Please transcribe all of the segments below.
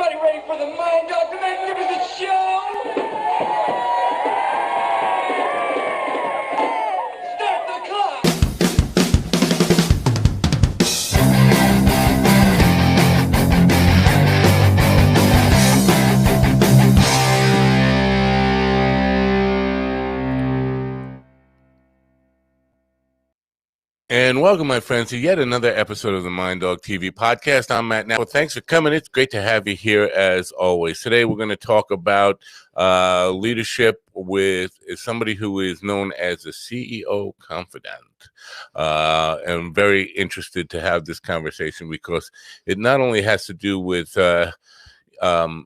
Everybody ready for the Mind Dog, the Magnificent Show? Start the clock! And welcome, my friends, to yet another episode of the Mind Dog TV podcast. I'm Matt. Now, thanks for coming. It's great to have you here as always. Today, we're going to talk about leadership with somebody who is known as the CEO Confidant. I'm very interested to have this conversation because it not only has to do with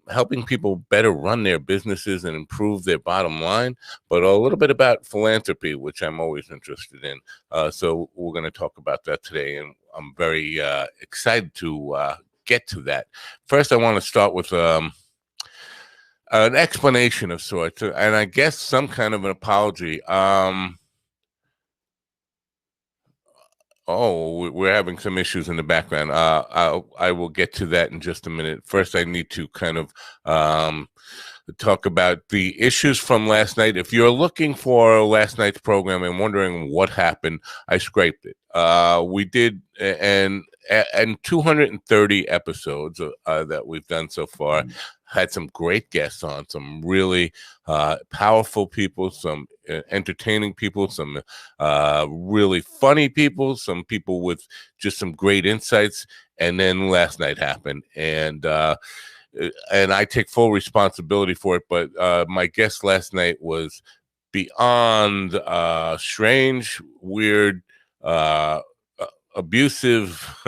helping people better run their businesses and improve their bottom line, but a little bit about philanthropy, which I'm always interested in. So we're going to talk about that today, and I'm very excited to get to that. First, I want to start with an explanation of sorts, and I guess some kind of an apology. Oh, we're having some issues in the background. I will get to that in just a minute. First, I need to kind of talk about the issues from last night. If you're looking for last night's program and wondering what happened, I scraped it. We did, and 230 episodes that we've done so far, had some great guests on, some really powerful people, some entertaining people, some really funny people, some people with just some great insights. And then last night happened, and I take full responsibility for it. But my guest last night was beyond strange, weird, abusive,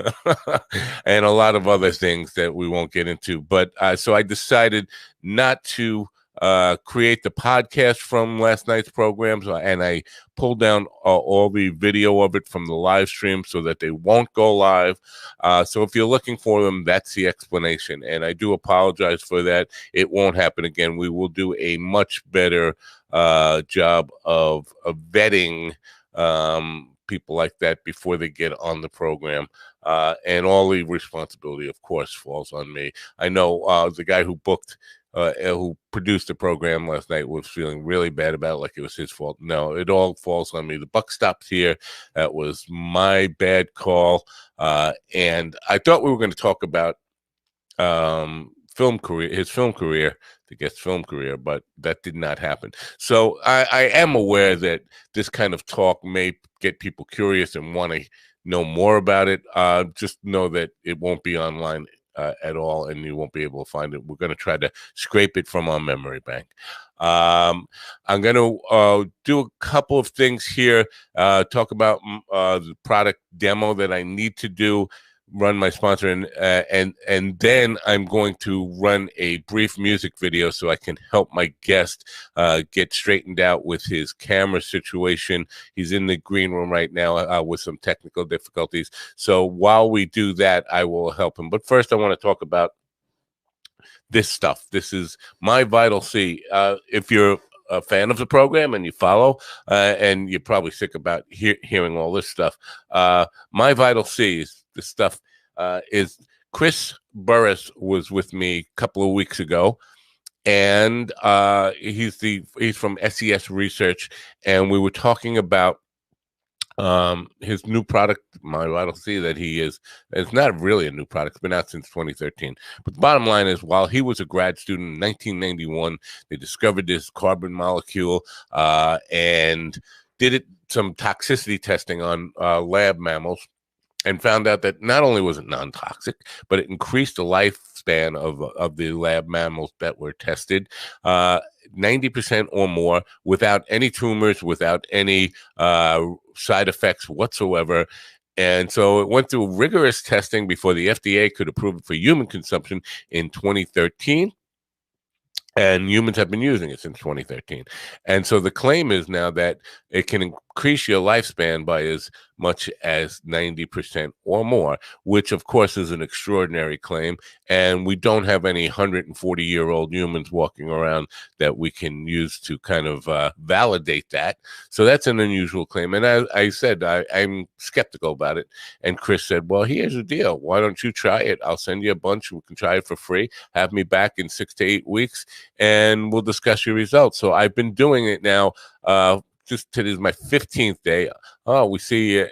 and a lot of other things that we won't get into. But so I decided not to create the podcast from last night's programs, and I pulled down all the video of it from the live stream so that they won't go live. So if you're looking for them, that's the explanation, and I do apologize for that. It won't happen again. We will do a much better job of vetting people like that before they get on the program, and all the responsibility, of course, falls on me. I know the guy who produced the program last night was feeling really bad about it, like it was his fault. No, it all falls on me. The buck stops here. That was my bad call, and I thought we were going to talk about his film career, the guest film career, but that did not happen. So I am aware that this kind of talk may get people curious and want to know more about it. Just know that it won't be online at all, and you won't be able to find it. We're going to try to scrape it from our memory bank. I'm going to do a couple of things here, talk about the product demo that I need to do, run my sponsor, and then I'm going to run a brief music video so I can help my guest get straightened out with his camera situation. He's in the green room right now with some technical difficulties. So while we do that, I will help him. But first, I want to talk about this stuff. This is My Vital C. If you're a fan of the program and you follow, and you're probably sick about hearing all this stuff, My Vital C is this stuff. Is Chris Burris was with me a couple of weeks ago, and he's from SES Research, and we were talking about his new product, My Vital C, that it's not really a new product. It's been out since 2013. But the bottom line is, while he was a grad student in 1991, they discovered this carbon molecule and did some toxicity testing on lab mammals, and found out that not only was it non-toxic, but it increased the lifespan of the lab mammals that were tested 90% or more, without any tumors, without any side effects whatsoever. And so it went through rigorous testing before the FDA could approve it for human consumption in 2013. And humans have been using it since 2013. And so the claim is now that it can increase your lifespan by as much as 90% or more, which of course is an extraordinary claim. And we don't have any 140-year-old humans walking around that we can use to kind of validate that. So that's an unusual claim. And I said, I'm skeptical about it. And Chris said, well, here's the deal. Why don't you try it? I'll send you a bunch. We can try it for free. Have me back in 6 to 8 weeks, and we'll discuss your results. So I've been doing it now. Just today is my 15th day. Oh, we see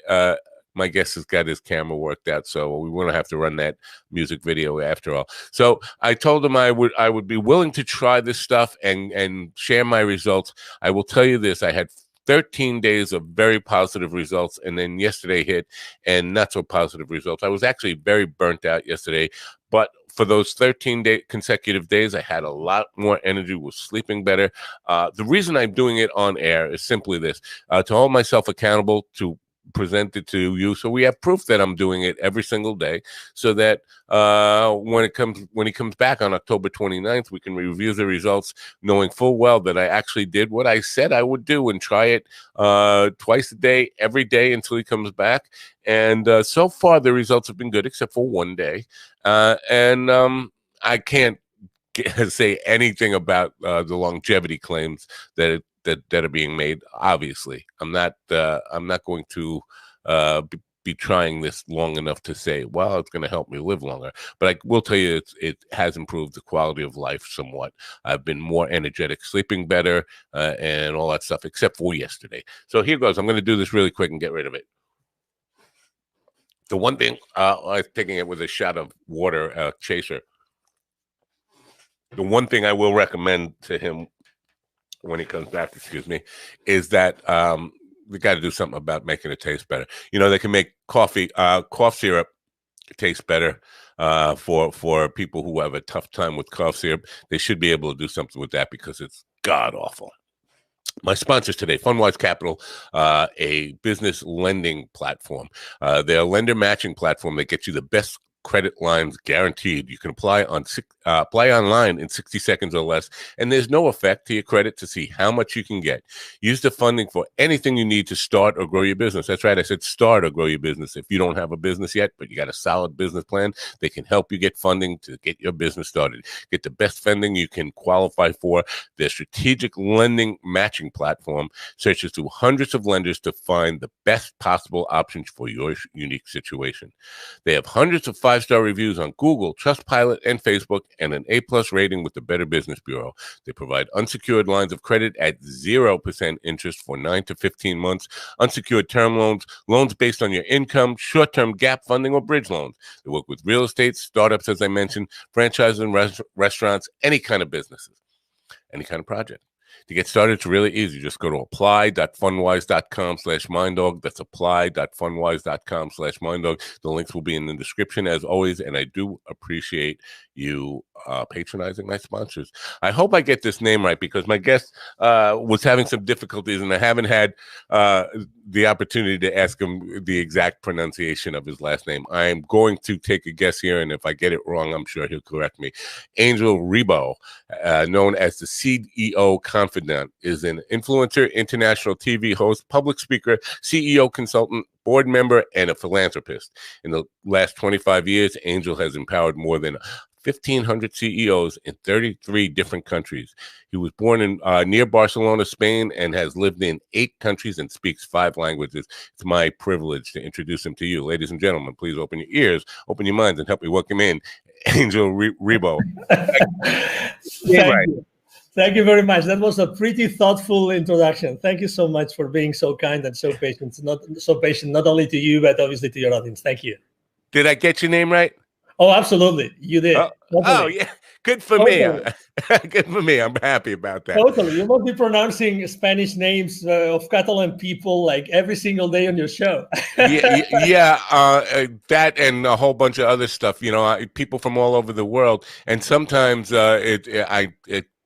my guest has got his camera worked out, so we won't have to run that music video after all. So I told him I would be willing to try this stuff and share my results. I will tell you this: I had 13 days of very positive results, and then yesterday hit and not so positive results. I was actually very burnt out yesterday, but for those 13 consecutive days, I had a lot more energy, was sleeping better. The reason I'm doing it on air is simply this, to hold myself accountable, to present it to you, so we have proof that I'm doing it every single day, so that when he comes back on October 29th, we can review the results, knowing full well that I actually did what I said I would do and try it twice a day, every day until he comes back. And so far, the results have been good, except for one day. I can't say anything about the longevity claims that are being made. Obviously, I'm not going to be trying this long enough to say, well, it's going to help me live longer. But I will tell you, it has improved the quality of life somewhat. I've been more energetic, sleeping better, and all that stuff, except for yesterday. So here goes. I'm going to do this really quick and get rid of it. The one thing, I was taking it with a shot of water, chaser. The one thing I will recommend to him when he comes back, is that we got to do something about making it taste better. You know, they can make cough syrup taste better for people who have a tough time with cough syrup. They should be able to do something with that because it's god awful. My sponsors today, FundWise Capital, a business lending platform. They're a lender matching platform that gets you the best credit lines guaranteed. You can apply online in 60 seconds or less, and there's no effect to your credit to see how much you can get. Use the funding for anything you need to start or grow your business. That's right, I said start or grow your business. If you don't have a business yet, but you got a solid business plan, they can help you get funding to get your business started. Get the best funding you can qualify for. Their strategic lending matching platform searches through hundreds of lenders to find the best possible options for your unique situation. They have hundreds of 5-star reviews on Google, Trustpilot, and Facebook, and an A+ rating with the Better Business Bureau. They provide unsecured lines of credit at 0% interest for 9 to 15 months, unsecured term loans, loans based on your income, short-term gap funding, or bridge loans. They work with real estate, startups, as I mentioned, franchises and restaurants, any kind of businesses, any kind of project. To get started, it's really easy. Just go to apply.fundwise.com/minddog. That's apply.fundwise.com/minddog. The links will be in the description as always, and I do appreciate you patronizing my sponsors. I hope I get this name right because my guest was having some difficulties, and I haven't had the opportunity to ask him the exact pronunciation of his last name. I am going to take a guess here, and if I get it wrong, I'm sure he'll correct me. Angel Ribo, known as the CEO Confidant, is an influencer, international TV host, public speaker, CEO consultant, board member, and a philanthropist. In the last 25 years, Angel has empowered more than 1,500 CEOs in 33 different countries. He was born in near Barcelona, Spain, and has lived in 8 countries and speaks 5 languages. It's my privilege to introduce him to you. Ladies and gentlemen, please open your ears, open your minds, and help me welcome in Angel Ribo. Thank you. Thank you very much. That was a pretty thoughtful introduction. Thank you so much for being so kind and so patient. Not only to you, but obviously to your audience. Thank you. Did I get your name right? Oh, absolutely. You did. Oh yeah. Good for me. Good for me. I'm happy about that. Totally. You must be pronouncing Spanish names of Catalan people like every single day on your show. That and a whole bunch of other stuff. You know, people from all over the world, and sometimes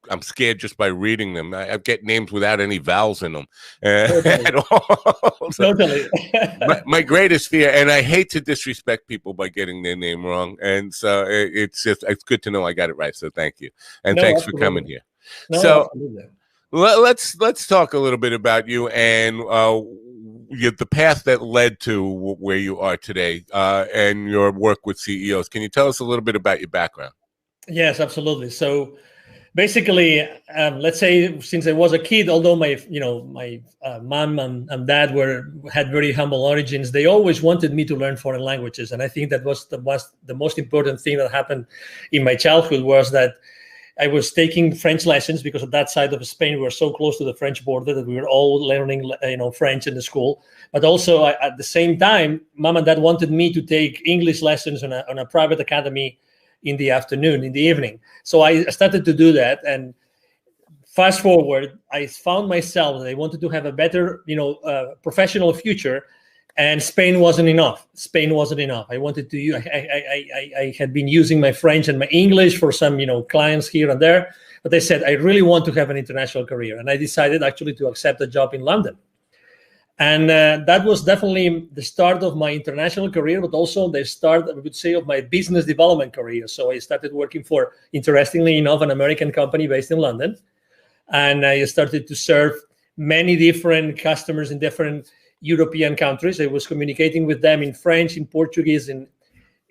I'm scared just by reading them. I get names without any vowels in them at all. So Totally. my greatest fear, and I hate to disrespect people by getting their name wrong, and so it's good to know I got it right. So thank you, and thanks for coming here. No, so absolutely. Let's talk a little bit about you and the path that led to where you are today, and your work with CEOs. Can you tell us a little bit about your background? Yes, absolutely. So basically, let's say since I was a kid, although my mom and dad had very humble origins, they always wanted me to learn foreign languages, and I think that was the most important thing that happened in my childhood was that I was taking French lessons because at that side of Spain we were so close to the French border that we were all learning French in the school. But also at the same time, mom and dad wanted me to take English lessons on a private academy in the afternoon, in the evening. So I started to do that, and fast forward, I found myself that I wanted to have a better, professional future, and Spain wasn't enough. Spain wasn't enough. I wanted to. I had been using my French and my English for some, clients here and there, but I said I really want to have an international career, and I decided actually to accept a job in London. And that was definitely the start of my international career, but also the start, I would say, of my business development career. So I started working for, interestingly enough, an American company based in London. And I started to serve many different customers in different European countries. I was communicating with them in French, in Portuguese, in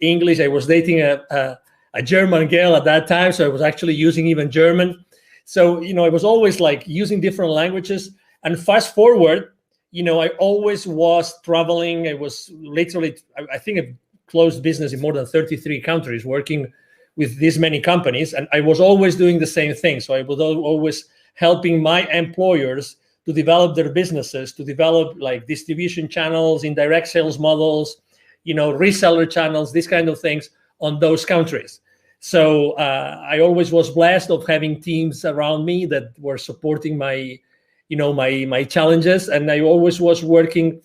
English. I was dating a German girl at that time, so I was actually using even German. So, I was always like using different languages. And fast forward, I always was traveling. I was literally, I think I've closed business in more than 33 countries, working with this many companies. And I was always doing the same thing. So I was always helping my employers to develop their businesses, to develop like distribution channels, indirect sales models, reseller channels, these kind of things on those countries. So I always was blessed of having teams around me that were supporting my challenges, and I always was working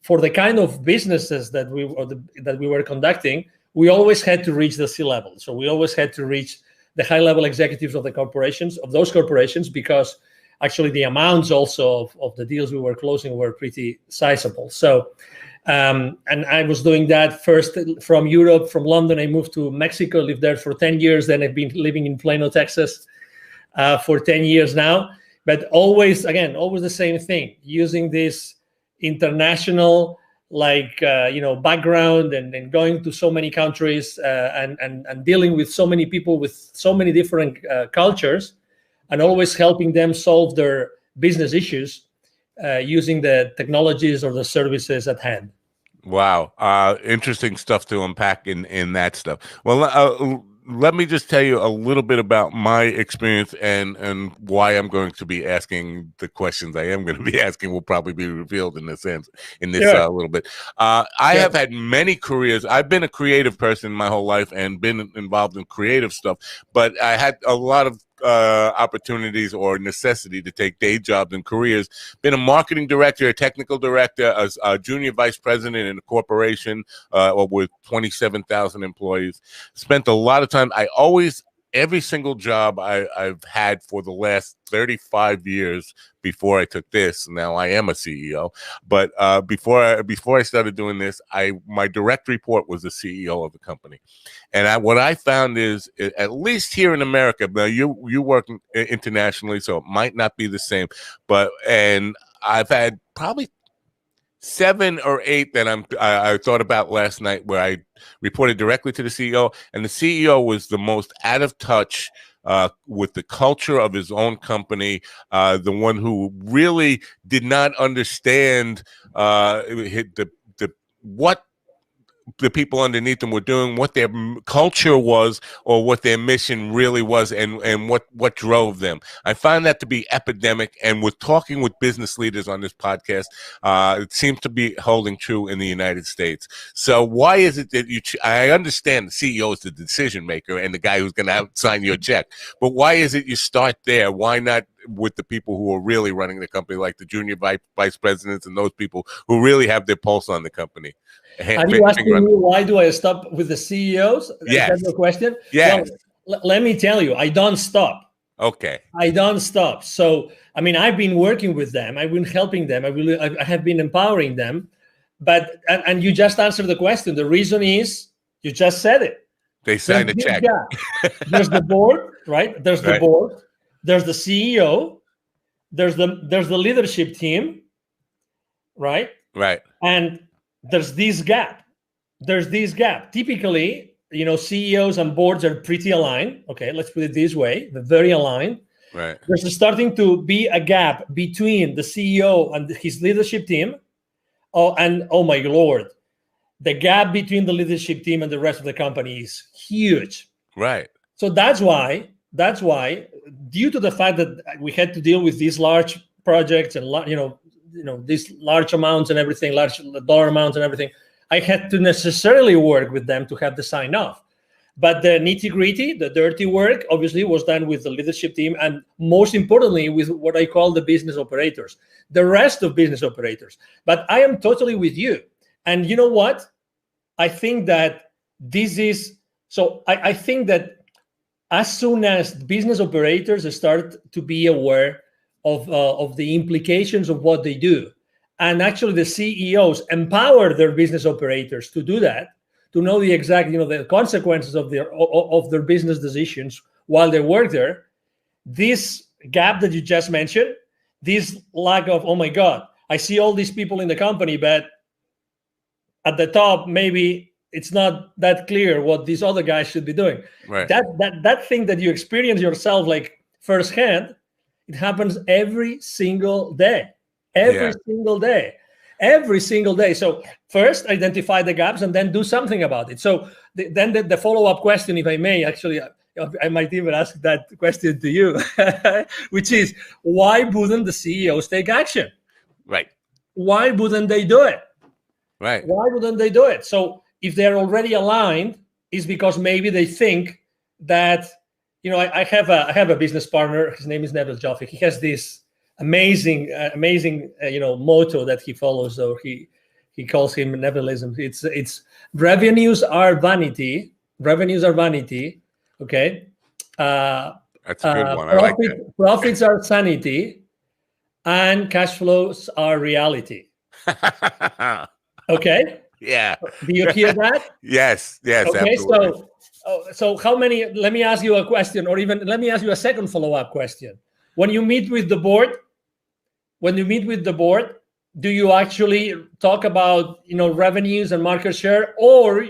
for the kind of businesses that we were conducting. We always had to reach the C-level, so we always had to reach the high-level executives of those corporations, because actually the amounts also of the deals we were closing were pretty sizable. So, and I was doing that first from Europe, from London. I moved to Mexico, lived there for 10 years. Then I've been living in Plano, Texas for 10 years now. But always the same thing, using this international background and going to so many countries and dealing with so many people with so many different cultures, and always helping them solve their business issues using the technologies or the services at hand. Wow. Interesting stuff to unpack in that stuff. Well, let me just tell you a little bit about my experience and why I'm going to be asking the questions I am going to be asking will probably be revealed in this little bit. I have had many careers. I've been a creative person my whole life and been involved in creative stuff, but I had a lot of opportunities or necessity to take day jobs and careers. Been a marketing director, a technical director, a junior vice president in a corporation with 27,000 employees. Spent a lot of time. Every single job I've had for the last 35 years before I took this. Now I am a CEO, but before I started doing this, my direct report was the CEO of the company. And what I found is, at least here in America, now you work internationally, so it might not be the same, and I've had probably 7 or 8 that I thought about last night, where I reported directly to the CEO, and the CEO was the most out of touch with the culture of his own company, the one who really did not understand what the people underneath them were doing, what their culture was, or what their mission really was, and what drove them. I find that to be epidemic, and with talking with business leaders on this podcast, it seems to be holding true in the United States. So why is it that I understand the CEO is the decision maker and the guy who's going to sign your check, but why is it you start there? Why not with the people who are really running the company, like the junior vice presidents and those people who really have their pulse on the company? Are you asking me why do I stop with the CEOs? Yes. Is that your question? Yes. Well, let me tell you, I don't stop. Okay. I don't stop. So, I've been working with them. I've been helping them. I have been empowering them. But, and you just answered the question. The reason is, you just said it. They signed a check. There's the board, right? There's the board. There's the CEO. There's the leadership team, right? Right. And there's this gap. Typically, CEOs and boards are pretty aligned. Okay, let's put it this way: they're very aligned. Right. There's starting to be a gap between the CEO and his leadership team. Oh my Lord, the gap between the leadership team and the rest of the company is huge. Right. So that's why, due to the fact that we had to deal with these large projects and these large amounts and everything, large dollar amounts and everything, I had to necessarily work with them to have the sign off. But the nitty gritty, the dirty work, obviously was done with the leadership team, and most importantly, with what I call the business operators, the rest of business operators. But I am totally with you. And you know what? I think that I think that as soon as business operators start to be aware of the implications of what they do, and actually the CEOs empower their business operators to do that, to know the exact, the consequences of their business decisions while they work there, this gap that you just mentioned, this lack of, oh my God, I see all these people in the company, but at the top, maybe it's not that clear what these other guys should be doing. Right. That thing that you experience yourself like firsthand, it happens every single day. Every single day. So first identify the gaps and then do something about it. So then the follow-up question, if I may, actually, I might even ask that question to you, which is, why wouldn't the CEOs take action? Right. Why wouldn't they do it? Right. Why wouldn't they do it? So if they're already aligned, it's because maybe they think that, I have a business partner. His name is Neville Joffe. He has this amazing motto that he follows. So he calls him Nevilism. It's revenues are vanity. Okay. That's a good one. I like that. Profits are sanity, and cash flows are reality. Okay. Yeah. Do you hear that? Yes. Okay. Absolutely. So how many? Let me ask you a question, or even let me ask you a second follow-up question. When you meet with the board, do you actually talk about revenues and market share, or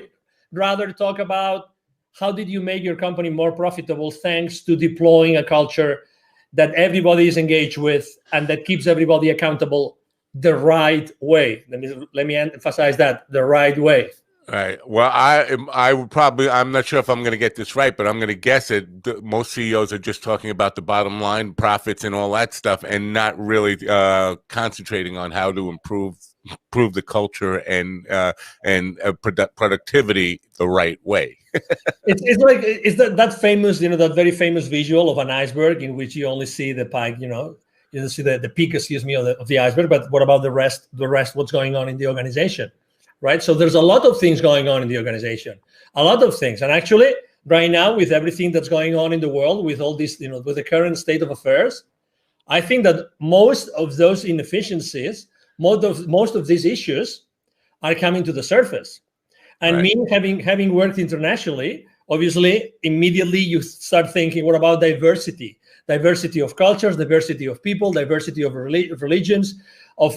rather talk about how did you make your company more profitable thanks to deploying a culture that everybody is engaged with and that keeps everybody accountable the right way? Let me emphasize that, the right way. Right. Well, I would probably, I'm not sure if I'm going to get this right, but I'm going to guess it. Most CEOs are just talking about the bottom line, profits, and all that stuff, and not really concentrating on how to improve the culture and productivity the right way. It's that famous, that very famous visual of an iceberg in which you only see the pike, you don't see the peak, of the iceberg, but what about the rest, what's going on in the organization? Right. So there's a lot of things going on in the organization, a lot of things. And actually, right now, with everything that's going on in the world, with all this, with the current state of affairs, I think that most of those inefficiencies, most of these issues are coming to the surface. And me having worked internationally, obviously, immediately you start thinking, what about diversity? Diversity of cultures, diversity of people, diversity of religions, of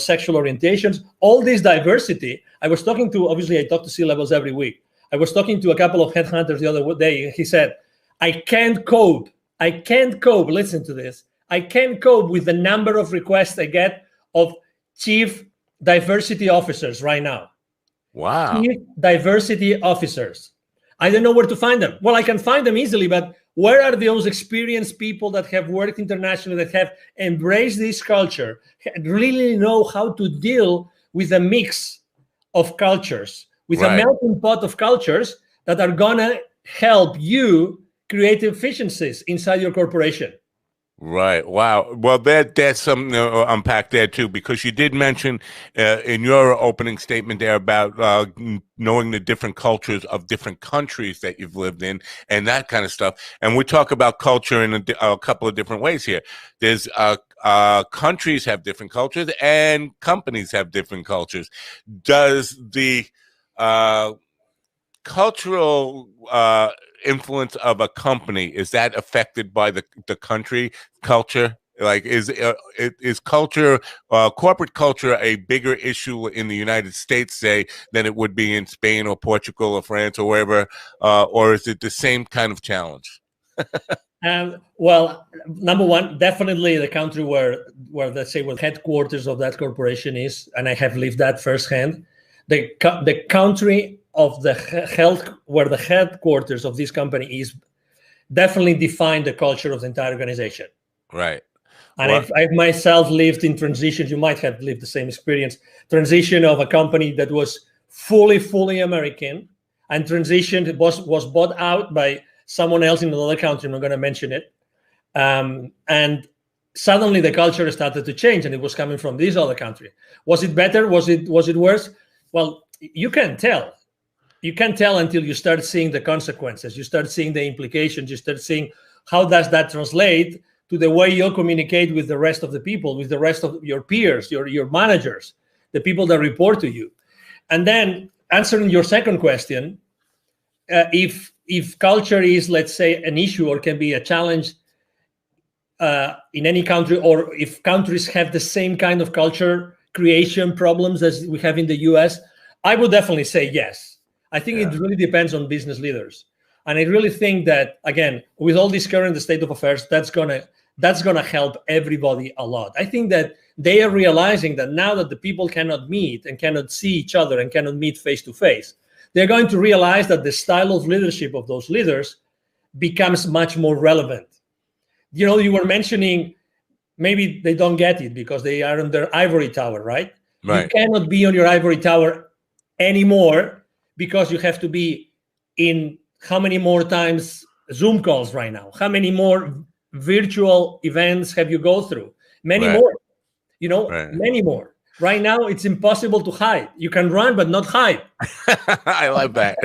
sexual orientations, all this diversity. I talk to C-levels every week. I was talking to a couple of headhunters the other day, and he said, I can't cope, listen to this, I can't cope with the number of requests I get of chief diversity officers right now. Wow. Chief diversity officers. I don't know where to find them. Well, I can find them easily, but where are those experienced people that have worked internationally, that have embraced this culture, really know how to deal with a mix of cultures, with a melting pot of cultures that are going to help you create efficiencies inside your corporation? Right. Wow. Well, that's something to unpack there too, because you did mention in your opening statement there about knowing the different cultures of different countries that you've lived in and that kind of stuff. And we talk about culture in a couple of different ways here. There's countries have different cultures and companies have different cultures. Does the cultural influence of a company, is that affected by the country culture Like, is culture, corporate culture, a bigger issue in the United States, say, than it would be in Spain or Portugal or France or wherever, or is it the same kind of challenge? Well, number one, definitely the country where let's say where the headquarters of that corporation is, and I have lived that firsthand. The country of the health where the headquarters of this company is definitely define the culture of the entire organization. Right. And I've myself lived in transitions. You might have lived the same experience. Transition of a company that was fully American, and transition was bought out by someone else in another country. I'm not going to mention it. And suddenly the culture started to change, and it was coming from this other country. Was it better? Was it worse? Well, you can't tell. You can't tell until you start seeing the consequences. You start seeing the implications. You start seeing how does that translate to the way you communicate with the rest of the people, with the rest of your peers, your managers, the people that report to you. And then answering your second question, if culture is, let's say, an issue or can be a challenge in any country, or if countries have the same kind of culture creation problems as we have in the US, I would definitely say yes. I think it really depends on business leaders. And I really think that, again, with all this current state of affairs, that's gonna help everybody a lot. I think that they are realizing that now that the people cannot meet and cannot see each other and cannot meet face to face, they're going to realize that the style of leadership of those leaders becomes much more relevant. You know, you were mentioning maybe they don't get it because they are on their ivory tower, right? You cannot be on your ivory tower anymore because you have to be in how many more times Zoom calls right now? How many more virtual events have you go through? Many more, many more. Right now, it's impossible to hide. You can run, but not hide. I love that.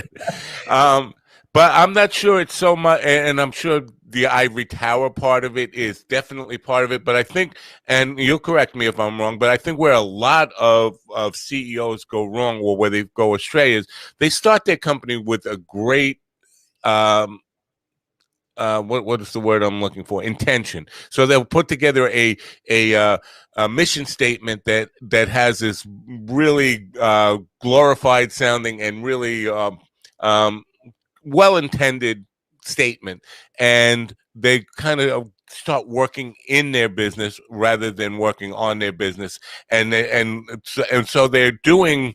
But I'm not sure it's so much, and I'm sure the ivory tower part of it is definitely part of it. But I think, and you'll correct me if I'm wrong, but I think where a lot of CEOs go wrong, or where they go astray, is they start their company with a great what is the word I'm looking for? Intention. So they'll put together a mission statement that has this really glorified sounding and really well-intended statement, and they kind of start working in their business rather than working on their business, and so they're doing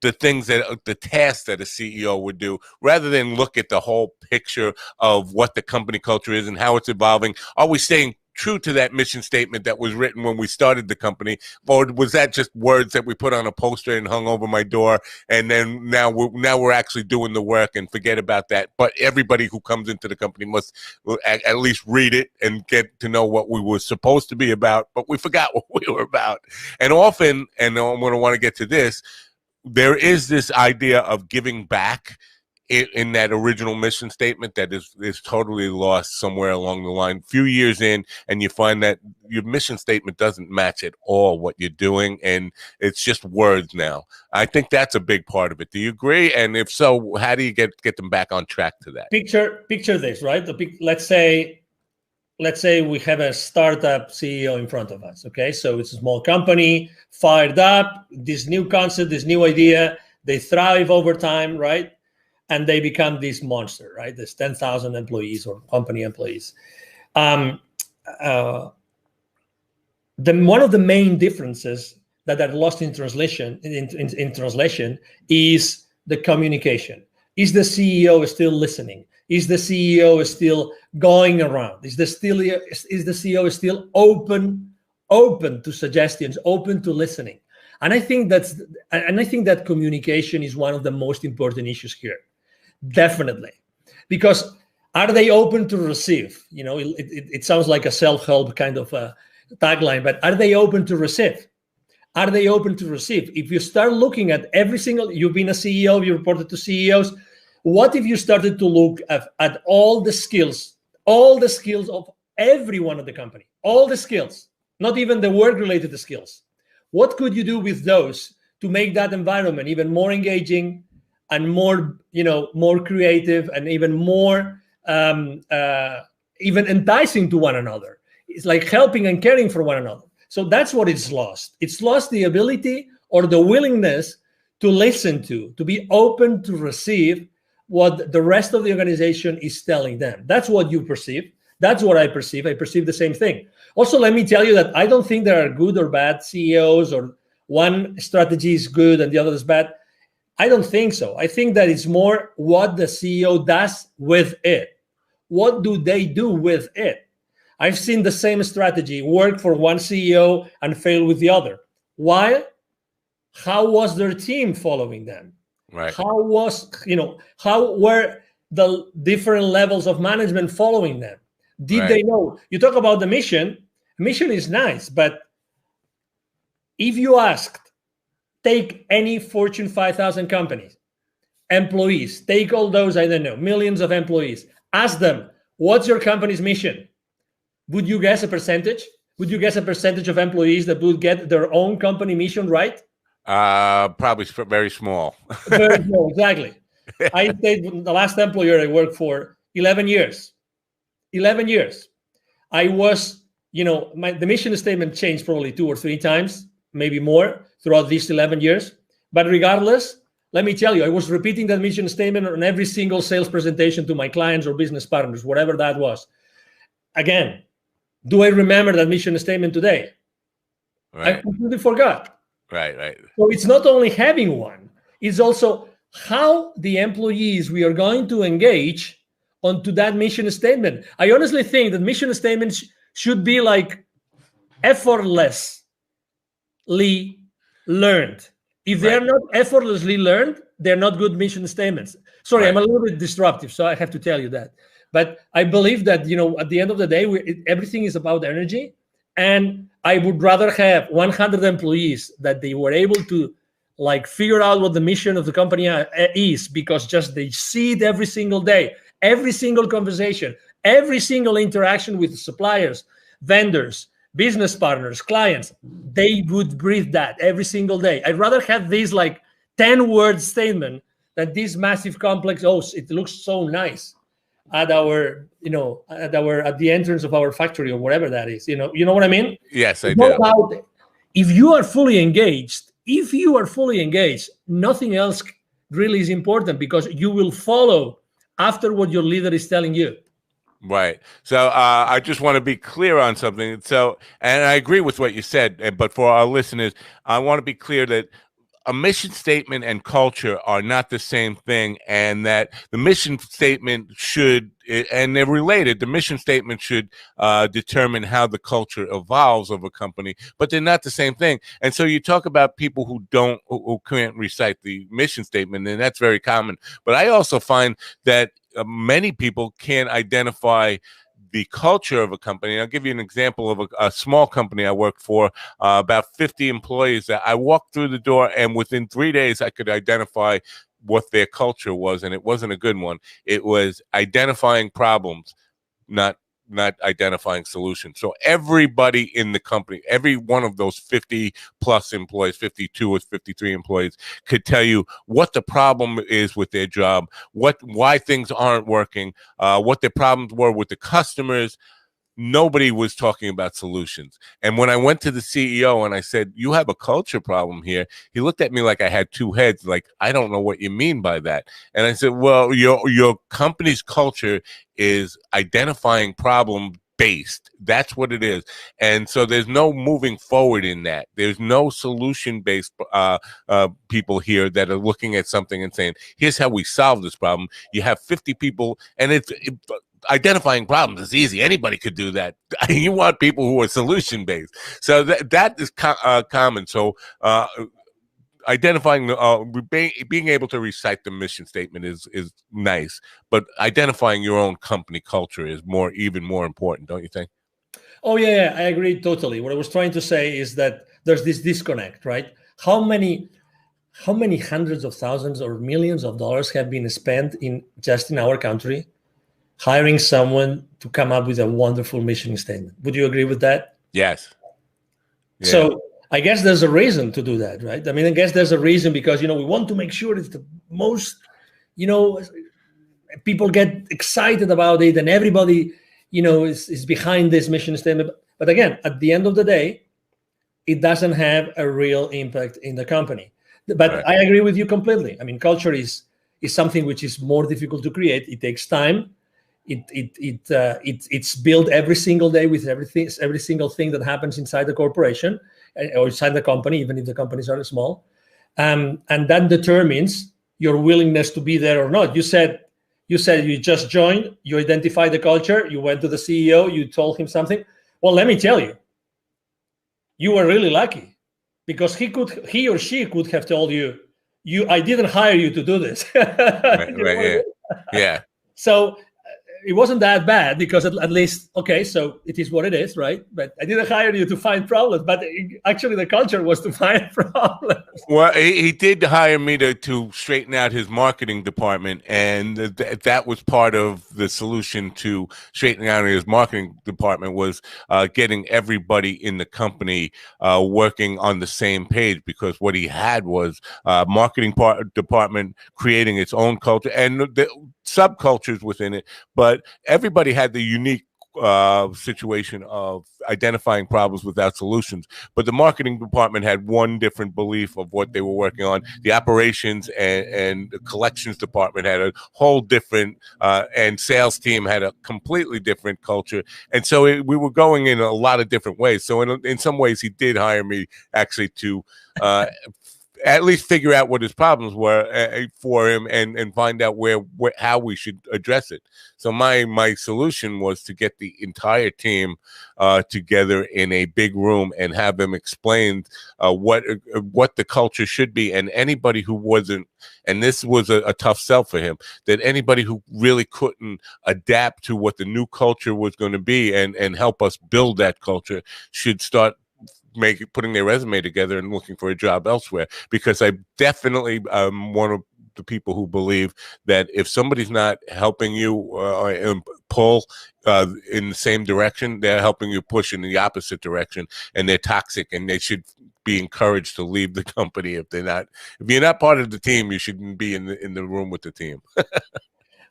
the things the tasks that a CEO would do, rather than look at the whole picture of what the company culture is and how it's evolving. Are we staying true to that mission statement that was written when we started the company, or was that just words that we put on a poster and hung over my door, and then now we're actually doing the work and forget about that? But everybody who comes into the company must at least read it and get to know what we were supposed to be about, but we forgot what we were about. And often, and I'm going to want to get to this, there is this idea of giving back in that original mission statement that is totally lost somewhere along the line. Few years in, and you find that your mission statement doesn't match at all what you're doing, and it's just words now. I think that's a big part of it. Do you agree? And if so, how do you get them back on track to that? Picture this, right? Let's say we have a startup CEO in front of us. Okay, so it's a small company, fired up, this new concept, this new idea, they thrive over time, right? And they become this monster, right? There's 10,000 employees or company employees. One of the main differences that are lost in translation is the communication. Is the CEO still listening? Is the CEO still going around? Is the CEO still open to suggestions, open to listening? And I think that communication is one of the most important issues here. Definitely. Because are they open to receive? You know, it sounds like a self-help kind of tagline, but are they open to receive? Are they open to receive? If you start looking at you've been a CEO, you reported to CEOs, what if you started to look at all the skills of everyone at the company, all the skills, not even the work-related skills? What could you do with those to make that environment even more engaging and more creative and even more even enticing to one another? it's like helping and caring for one another. So that's what it's lost. It's lost the ability or the willingness to listen to be open to receive what the rest of the organization is telling them. That's what you perceive. That's what I perceive. I perceive the same thing. Also, let me tell you that I don't think there are good or bad CEOs, or one strategy is good and the other is bad. I don't think so. I think that it's more what the CEO does with it. What do they do with it? I've seen the same strategy work for one CEO and fail with the other. Why? How was their team following them? Right. How were the different levels of management following them? Did they know? You talk about the mission. Mission is nice, but if you asked, take any Fortune 5,000 companies, employees, take all those, I don't know, millions of employees, ask them, what's your company's mission? Would you guess a percentage? Would you guess a percentage of employees that would get their own company mission right? Probably very small. Very small, exactly. I stayed the last employer I worked for 11 years. 11 years. I was, the mission statement changed probably 2 or 3 times, maybe more throughout these 11 years. But regardless, let me tell you, I was repeating that mission statement on every single sales presentation to my clients or business partners, whatever that was. Again, do I remember that mission statement today? Right. I completely forgot. Right. So it's not only having one, it's also how the employees we are going to engage onto that mission statement. I honestly think that mission statements should be like effortlessly learned. If they are not effortlessly learned, they're not good mission statements. Sorry, I'm a little bit disruptive, so I have to tell you that. But I believe that, at the end of the day, everything is about energy. And I would rather have 100 employees that they were able to figure out what the mission of the company is, because just they see it every single day, every single conversation, every single interaction with suppliers, vendors, business partners, clients. They would breathe that every single day. I'd rather have this 10-word statement than this massive complex, it looks so nice at our, at the entrance of our factory or whatever that is. You know what I mean? Yes, I do. If you are fully engaged, nothing else really is important, because you will follow after what your leader is telling you. Right. So I just want to be clear on something. So, and I agree with what you said, but for our listeners, I want to be clear that a mission statement and culture are not the same thing, and that the mission statement should, and they're related, the mission statement should determine how the culture evolves of a company, but they're not the same thing. And so you talk about people who can't recite the mission statement, and that's very common. But I also find that many people can't identify the culture of a company. I'll give you an example of a small company I worked for, about 50 employees. That I walked through the door, and within 3 days, I could identify what their culture was, and it wasn't a good one. It was identifying problems, not identifying solutions. So everybody in the company, every one of those 50 plus employees, 52 or 53 employees, could tell you what the problem is with their job, why things aren't working, what their problems were with the customers. Nobody was talking about solutions. And when I went to the CEO and I said, you have a culture problem here, he looked at me like I had 2 heads, like, I don't know what you mean by that. And I said, well, your company's culture is identifying problem based. That's what it is. And so there's no moving forward in that. There's no solution based people here that are looking at something and saying, here's how we solve this problem. You have 50 people, and identifying problems is easy. Anybody could do that. You want people who are solution based. So that is common. So identifying being able to recite the mission statement is nice, but identifying your own company culture is even more important, don't you think? Oh yeah, I agree totally. What I was trying to say is that there's this disconnect, right? How many hundreds of thousands or millions of dollars have been spent just in our country hiring someone to come up with a wonderful mission statement? Would you agree with that? Yes. Yeah. So I guess there's a reason to do that, right? I mean, I guess there's a reason, because, we want to make sure it's the most, people get excited about it, and everybody, is behind this mission statement. But again, at the end of the day, it doesn't have a real impact in the company. But Right. I agree with you completely. I mean, culture is something which is more difficult to create. It takes time. It's built every single day with every single thing that happens inside the corporation or inside the company, even if the companies are small, and that determines your willingness to be there or not. You said you just joined, you identified the culture, you went to the CEO, you told him something. Well, let me tell you, you were really lucky, because he or she could have told you, I didn't hire you to do this. Right, right, yeah. So it wasn't that bad, because at least, okay, so it is what it is, right? But I didn't hire you to find problems, but actually the culture was to find problems. Well, he did hire me to straighten out his marketing department, and that was part of the solution to straightening out his marketing department, was getting everybody in the company working on the same page, because what he had was marketing department creating its own culture and the subcultures within it, but everybody had the unique situation of identifying problems without solutions. But the marketing department had one different belief of what they were working on. The operations and the collections department had a whole different, and sales team had a completely different culture. And so we were going in a lot of different ways. So in some ways, he did hire me actually to at least figure out what his problems were for him, and find out how we should address it. So my solution was to get the entire team together in a big room and have them explain what the culture should be. And anybody who wasn't, and this was a tough sell for him, that anybody who really couldn't adapt to what the new culture was going to be and help us build that culture should start putting their resume together and looking for a job elsewhere. Because I definitely one of the people who believe that if somebody's not helping you pull in the same direction, they're helping you push in the opposite direction, and they're toxic, and they should be encouraged to leave the company. If you're not part of the team, you shouldn't be in the room with the team.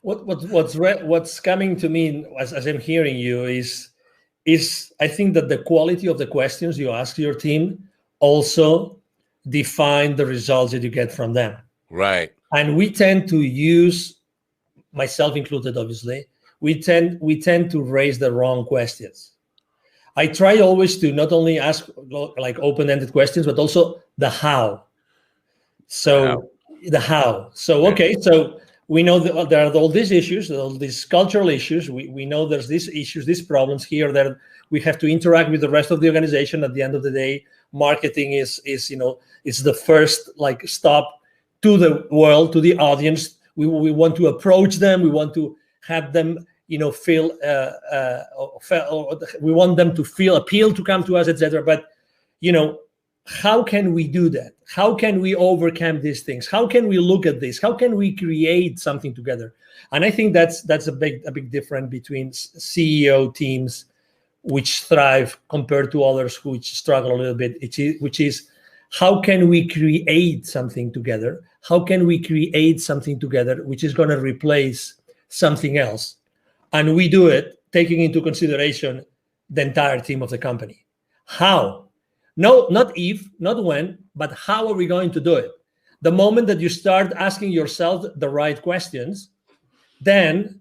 What's coming to me as I'm hearing you is I think that the quality of the questions you ask your team also define the results that you get from them. Right. And we tend to use, myself included, obviously, we tend to raise the wrong questions. I try always to not only ask like open-ended questions, but also the how. So the how. So, okay, so we know that there are all these issues, all these cultural issues. We know there's these issues, these problems here that we have to interact with the rest of the organization. At the end of the day, marketing is it's the first stop to the world, to the audience. We want to approach them. We want to have them feel. We want them to feel appealed to come to us, etc. But how can we do that? How can we overcome these things? How can we look at this? How can we create something together? And I think that's a big difference between CEO teams which thrive compared to others which struggle a little bit, which is how can we create something together? How can we create something together which is going to replace something else? And we do it taking into consideration the entire team of the company. How? No, not if, not when, but how are we going to do it? The moment that you start asking yourself the right questions, then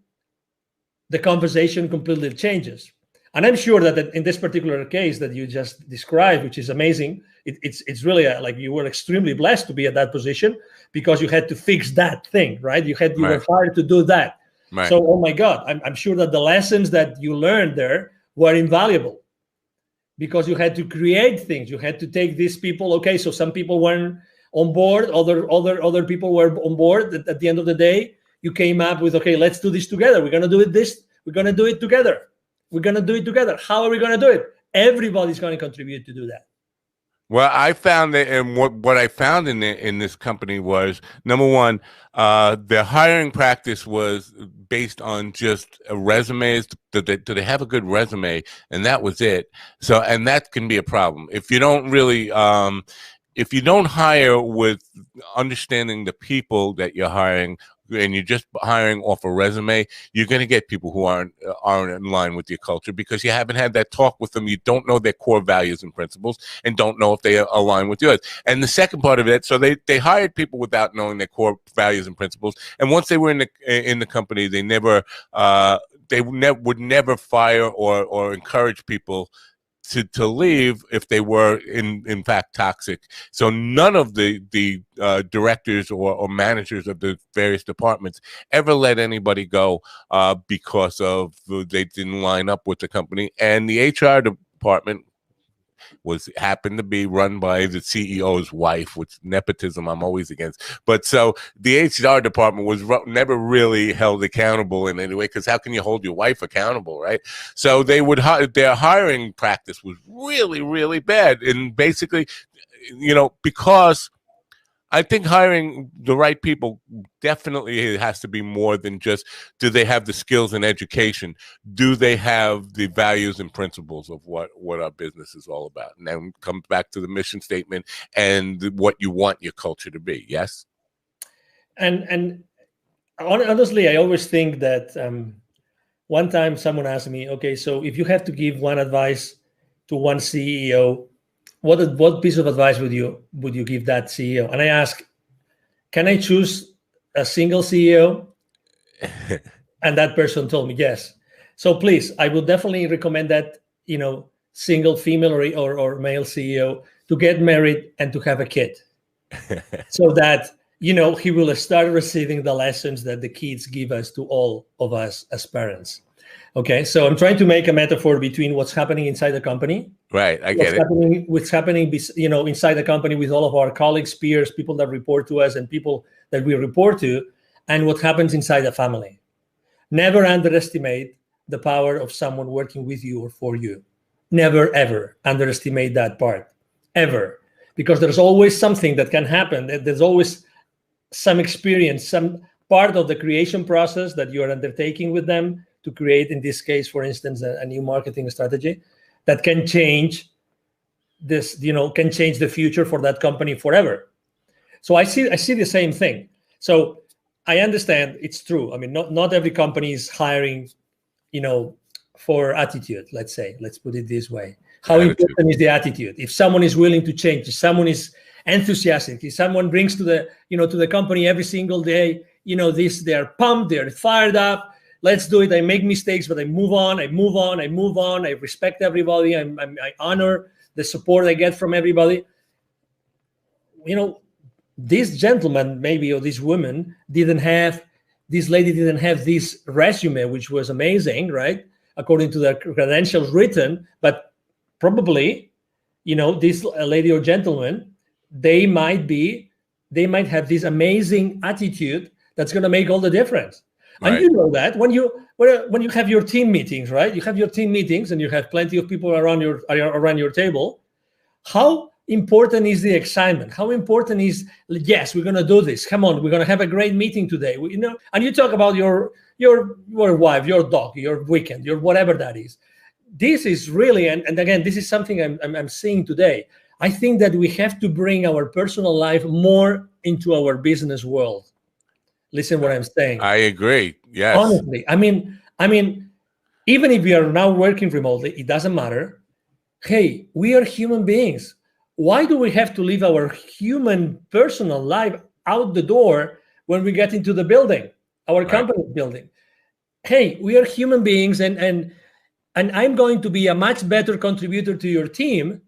the conversation completely changes. And I'm sure that in this particular case that you just described, which is amazing, it's really like you were extremely blessed to be at that position because you had to fix that thing, right? You were hired to do that. Right. So, oh my God, I'm sure that the lessons that you learned there were invaluable because you had to create things. You had to take these people. Okay, so some people weren't on board, other people were on board. At the end of the day, you came up with, okay, let's do this together. We're gonna do it we're gonna do it together. We're gonna do it together. How are we gonna do it? Everybody's gonna contribute to do that. Well, I found that, and what I found in this company was, number one, the hiring practice was based on just resumes. Do they have a good resume? And that was it. So, and that can be a problem if you don't really, if you don't hire with understanding the people that you're hiring, and you're just hiring off a resume, you're going to get people who aren't in line with your culture because you haven't had that talk with them. You don't know their core values and principles and don't know if they align with yours. And the second part of it, so they hired people without knowing their core values and principles. And once they were in the company, they would never fire or encourage people to leave if they were in fact toxic. So none of the directors or managers of the various departments ever let anybody go because of they didn't line up with the company. And the HR department happened to be run by the CEO's wife, which nepotism I'm always against. But so the HR department was never really held accountable in any way, because how can you hold your wife accountable, right? So they would their hiring practice was really, really bad. And basically, because I think hiring the right people definitely has to be more than just, do they have the skills and education? Do they have the values and principles of what our business is all about? And then comes back to the mission statement and what you want your culture to be. Yes. And honestly, I always think that one time someone asked me, okay, so if you have to give one advice to one CEO, what piece of advice would you give that CEO? And I ask, can I choose a single CEO? And that person told me yes. So please, I will definitely recommend that single female or male CEO to get married and to have a kid, so that he will start receiving the lessons that the kids give us to all of us as parents. Okay, so I'm trying to make a metaphor between what's happening inside the company. Right, I get it. What's happening, inside the company with all of our colleagues, peers, people that report to us, and people that we report to, and what happens inside the family. Never underestimate the power of someone working with you or for you. Never, ever underestimate that part, ever. Because there's always something that can happen. There's always some experience, some part of the creation process that you are undertaking with them to create, in this case, for instance, a new marketing strategy that can change this, can change the future for that company forever. So I see the same thing. So I understand it's true. I mean, not every company is hiring, for attitude, let's put it this way. How important is the attitude? If someone is willing to change, if someone is enthusiastic, if someone brings to the company every single day, they're pumped, they're fired up. Let's do it. I make mistakes, but I move on. I respect everybody. I honor the support I get from everybody. This gentleman, maybe, or this woman this lady didn't have this resume, which was amazing, right? According to the credentials written, but probably, this lady or gentleman, they might have this amazing attitude that's going to make all the difference. Right. And you know that when you have your team meetings, right? You have your team meetings and you have plenty of people around your table. How important is the excitement? How important is, yes, we're going to do this. Come on, we're going to have a great meeting today. And you talk about your wife, your dog, your weekend, your whatever that is. This is really, and again, this is something I'm seeing today. I think that we have to bring our personal life more into our business world. Listen what I'm saying. I agree. Yes. Honestly, I mean, even if we are now working remotely, it doesn't matter. Hey, we are human beings. Why do we have to leave our human personal life out the door when we get into the building, our company building? Hey, we are human beings, and I'm going to be a much better contributor to your team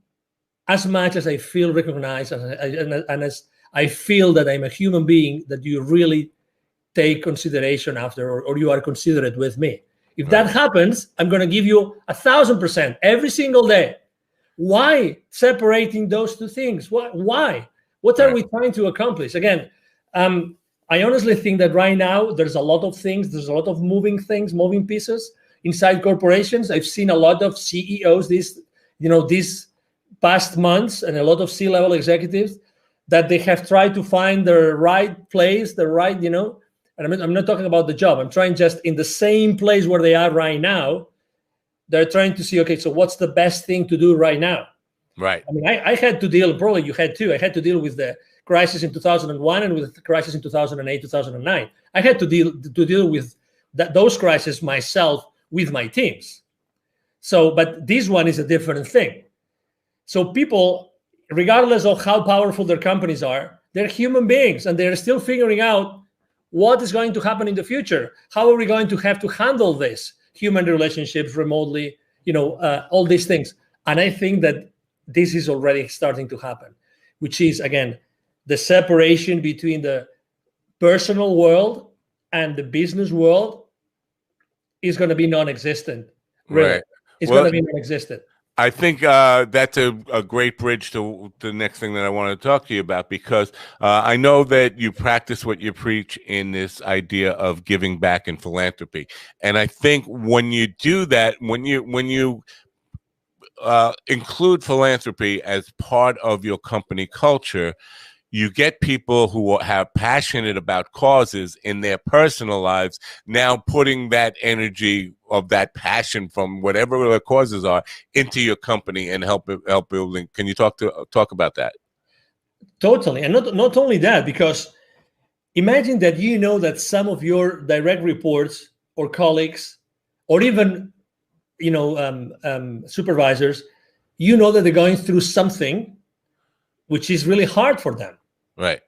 as much as I feel recognized and as I feel that I'm a human being that you really take consideration after, or you are considerate with me. If that happens, I'm going to give you 1,000% every single day. Why separating those two things? Why? What are we trying to accomplish? Again, I honestly think that right now there's a lot of things, there's a lot of moving pieces inside corporations. I've seen a lot of CEOs these past months, and a lot of C-level executives that they have tried to find the right place, and I'm not talking about the job. I'm trying just in the same place where they are right now. They're trying to see, okay, so what's the best thing to do right now? Right. I mean, I had to deal, probably you had too. I had to deal with the crisis in 2001 and with the crisis in 2008, 2009. I had to deal with those crises myself with my teams. So, but this one is a different thing. So people, regardless of how powerful their companies are, they're human beings, and they're still figuring out what is going to happen in the future. How are we going to have to handle this? Human relationships remotely, all these things. And I think that this is already starting to happen, which is, again, the separation between the personal world and the business world is going to be non-existent. Really. Right. It's going to be non-existent. I think that's a great bridge to the next thing that I want to talk to you about, because I know that you practice what you preach in this idea of giving back and philanthropy. And I think when you do that, when you include philanthropy as part of your company culture, you get people who have passionate about causes in their personal lives, now putting that energy of that passion from whatever the causes are into your company and help building. Can you talk about that? Totally. And not only that, because imagine that that some of your direct reports or colleagues or even supervisors, that they're going through something which is really hard for them. Right.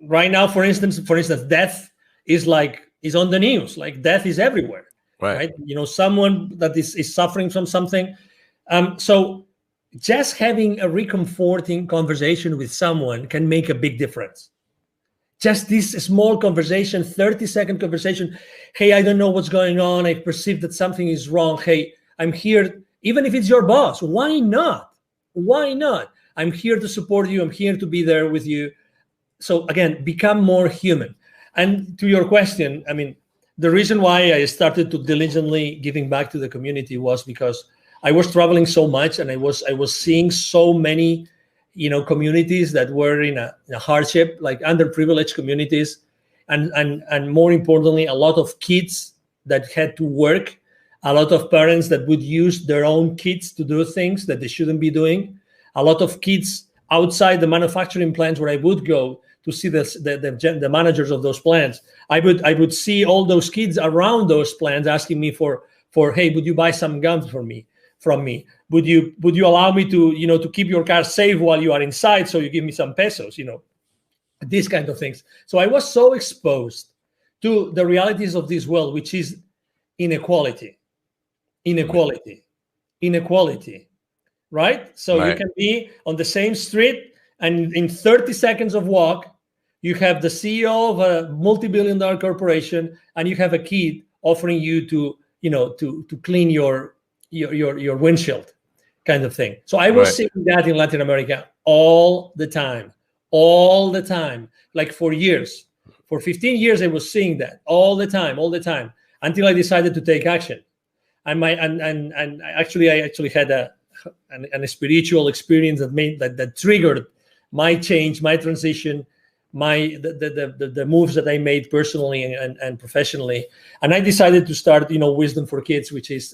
Right now, for instance, death is on the news. Like, death is everywhere. Right. Someone that is suffering from something. So just having a reconforting conversation with someone can make a big difference. Just this small conversation, 30-second conversation. Hey, I don't know what's going on. I perceive that something is wrong. Hey, I'm here. Even if it's your boss, why not? Why not? I'm here to support you. I'm here to be there with you. So again, become more human. And to your question, I mean, the reason why I started to diligently giving back to the community was because I was traveling so much, and I was seeing so many, communities that were in a hardship, like underprivileged communities, and more importantly, a lot of kids that had to work, a lot of parents that would use their own kids to do things that they shouldn't be doing, a lot of kids outside the manufacturing plants where I would go to see the managers of those plants. I would see all those kids around those plants asking me for hey, would you buy some gum from me? Would you allow me to keep your car safe while you are inside, so you give me some pesos, these kind of things. So I was so exposed to the realities of this world, which is inequality, right? So right. You can be on the same street, and in 30 seconds of walk, you have the CEO of a multi-billion-dollar corporation, and you have a kid offering you to clean your windshield, kind of thing. So I was seeing that in Latin America all the time, like for years. For 15 years, I was seeing that all the time, until I decided to take action. And I actually had a spiritual experience that triggered my change, my transition, the moves that I made personally and professionally. And I decided to start, Wisdom for Kids, which is,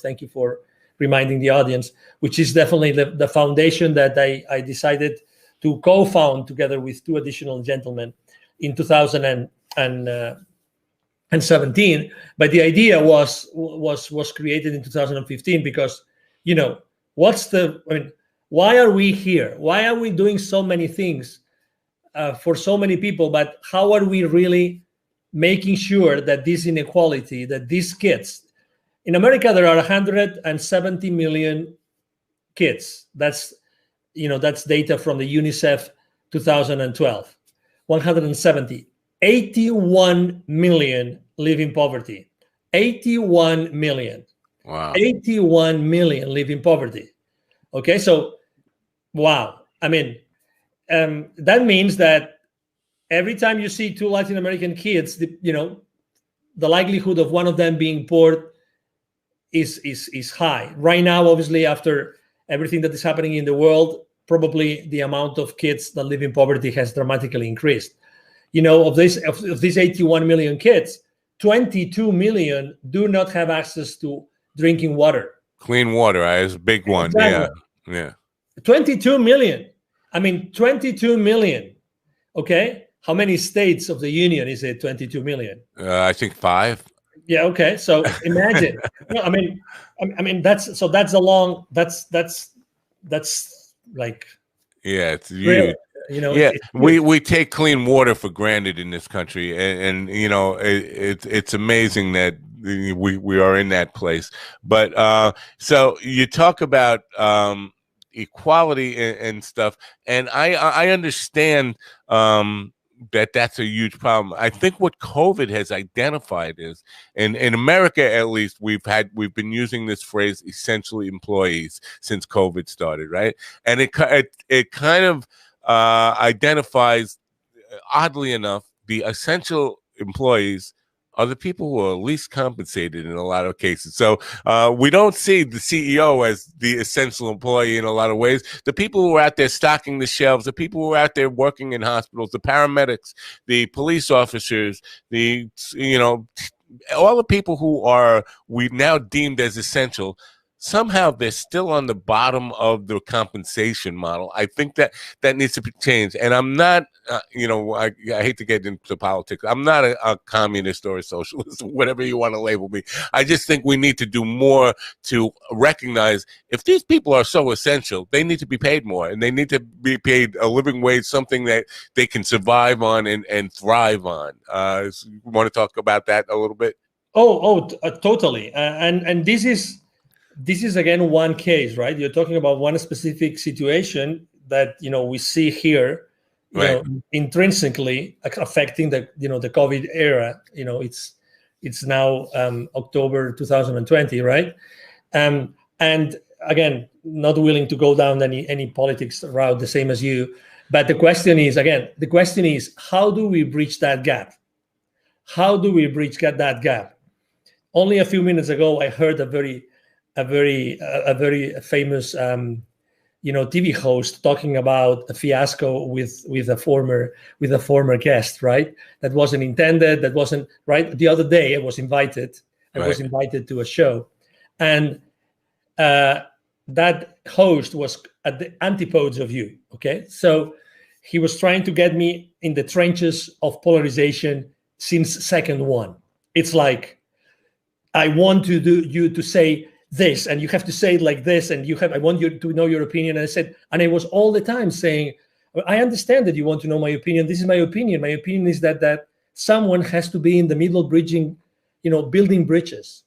thank you for reminding the audience, which is definitely the foundation that I decided to co-found together with two additional gentlemen in 2017. But the idea was created in 2015 because, why are we here? Why are we doing so many things for so many people, but how are we really making sure that this inequality, that these kids, in America, there are 170 million kids. That's data from the UNICEF 2012. 170. 81 million live in poverty. 81 million. Wow. 81 million live in poverty. Okay, so, wow. I mean, that means that every time you see two Latin American kids, the likelihood of one of them being poor is high. Right now, obviously, after everything that is happening in the world, probably the amount of kids that live in poverty has dramatically increased. Of these 81 million kids, 22 million do not have access to drinking water. Clean water is a big one. Exactly. Yeah. 22 million. I mean, 22 million. Okay. How many states of the union is it? 22 million. I think 5. Yeah. Okay. So imagine. No, I mean that's that's like Yeah, it's rare. huge. You know, Yeah, it's huge. we take clean water for granted in this country, and you know it's amazing that we are in that place. But so you talk about equality and stuff, and I understand that that's a huge problem. I think what COVID has identified is, in America at least, we've been using this phrase "essentially employees" since COVID started, right? And it kind of identifies, oddly enough, the essential employees are the people who are least compensated in a lot of cases. So we don't see the CEO as the essential employee in a lot of ways. The people who are out there stocking the shelves, the people who are out there working in hospitals, the paramedics, the police officers, all the people who are we now deemed as essential, somehow they're still on the bottom of the compensation model. I think that needs to be changed. And I'm not, I hate to get into politics. I'm not a communist or a socialist, whatever you want to label me. I just think we need to do more to recognize if these people are so essential, they need to be paid more, and they need to be paid a living wage, something that they can survive on and thrive on. You want to talk about that a little bit? Totally. And this is again one case, right? You're talking about one specific situation that we see here, Right. Intrinsically affecting the the COVID era. It's now October 2020, right? And again, not willing to go down any politics route the same as you, but the question is how do we bridge that gap? How do we bridge that gap? Only a few minutes ago, I heard a very famous TV host talking about a fiasco with a former guest, right? That wasn't intended. That wasn't right. The other day, I was invited to a show, and that host was at the antipodes of you. Okay, so he was trying to get me in the trenches of polarization since second one. It's like, I want you to say this, and you have to say it like this, and I want you to know your opinion. And I was all the time saying, I understand that you want to know my opinion. This is my opinion. My opinion is that someone has to be in the middle bridging, building bridges.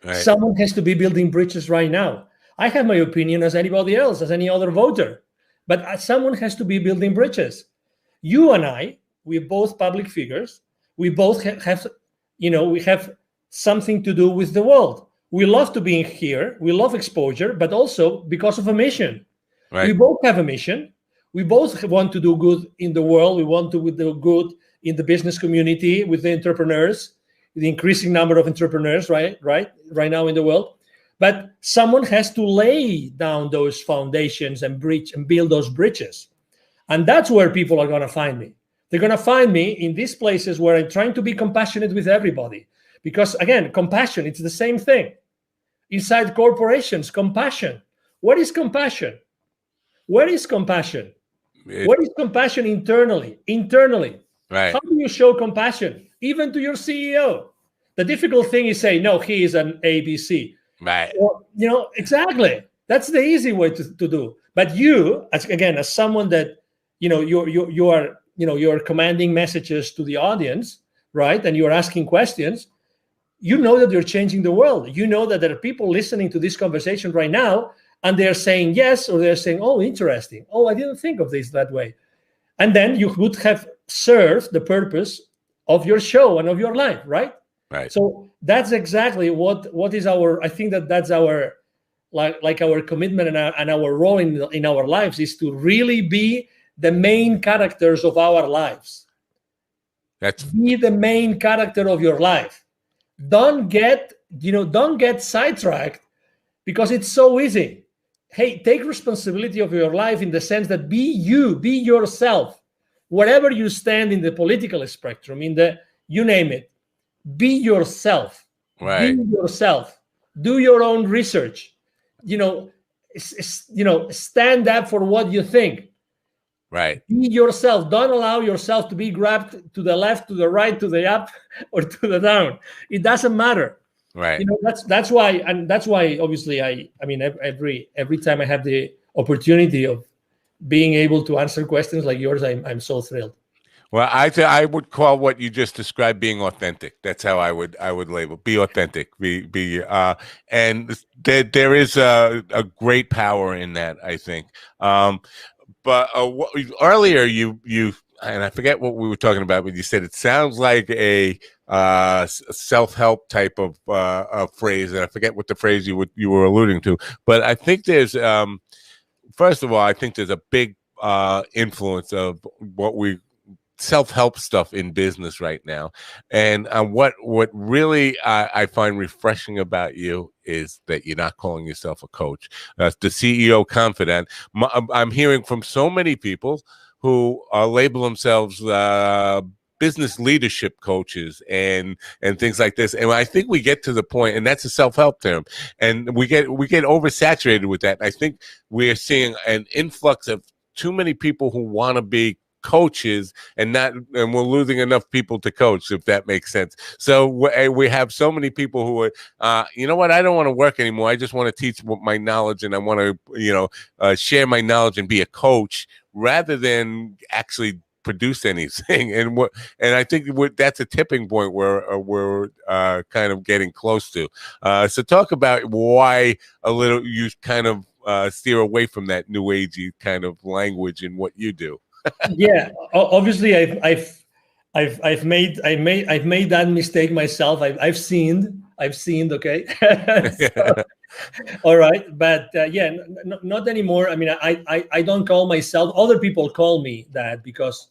Right. Someone has to be building bridges right now. I have my opinion as anybody else, as any other voter, but someone has to be building bridges. You and I, we're both public figures. We both have we have something to do with the world. We love to be here. We love exposure, but also because of a mission. Right. We both have a mission. We both want to do good in the world. We want to do good in the business community with the entrepreneurs, the increasing number of entrepreneurs, right now in the world. But someone has to lay down those foundations and build those bridges. And that's where people are going to find me. They're going to find me in these places where I'm trying to be compassionate with everybody. Because again, compassion, it's the same thing. Inside corporations, compassion. What is compassion? Where is compassion? What is compassion internally? Right. How do you show compassion? Even to your CEO. The difficult thing is say, no, he is an ABC. Right. Or, exactly. That's the easy way to do. But you, as someone that, you're commanding messages to the audience, right? And you're asking questions. You know that you're changing the world. You know that there are people listening to this conversation right now, and they're saying yes, or they're saying, oh, interesting. Oh, I didn't think of this that way. And then you would have served the purpose of your show and of your life, right? Right. So that's exactly what is our, I think that's our, like our commitment and our role in our lives is to really be the main characters of our lives. Be the main character of your life. Don't get sidetracked because it's so easy. Hey, take responsibility of your life in the sense that be you, be yourself, wherever you stand in the political spectrum, you name it, be yourself. Right. Be yourself. Do your own research. Stand up for what you think. Right. Be yourself. Don't allow yourself to be grabbed to the left, to the right, to the up, or to the down. It doesn't matter. Right. You know, that's why, and that's why obviously I mean every time I have the opportunity of being able to answer questions like yours, I'm so thrilled. Well, I would call what you just described being authentic. That's how I would label. Be authentic. And there is a great power in that, I think. But earlier you and I forget what we were talking about, but you said it sounds like a self-help type of phrase, and I forget what the phrase you were alluding to. But I think there's first of all, I think there's a big influence of what we self-help stuff in business right now, and what really I find refreshing about you is that you're not calling yourself a coach. The CEO Confidant. I'm hearing from so many people who label themselves business leadership coaches and things like this, and I think we get to the point, and that's a self-help term, and we get oversaturated with that. I think we're seeing an influx of too many people who want to be coaches and we're losing enough people to coach, if that makes sense. So we have so many people who are you know what, I don't want to work anymore, I just want to teach my knowledge, and I want to share my knowledge and be a coach rather than actually produce anything. And I think that's a tipping point where we're kind of getting close to. So talk about why you kind of steer away from that new agey kind of language in what you do. Yeah, obviously I've made that mistake myself. I've sinned. Okay. So, all right, but yeah, not anymore. I mean, I don't call myself. Other people call me that because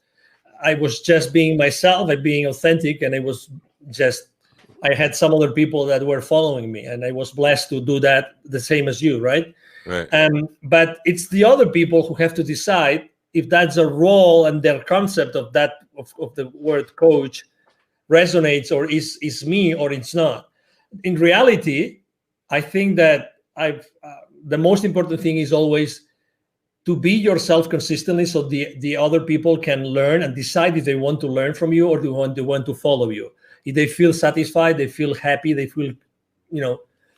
I was just being myself, and being authentic, and I had some other people that were following me, and I was blessed to do that the same as you, right? Right. But it's the other people who have to decide if that's a role and their concept of that of the word coach resonates, or is me, or it's not. In reality, I think that the most important thing is always to be yourself consistently, so the other people can learn and decide if they want to learn from you or they want to follow you. If they feel satisfied, they feel happy, they feel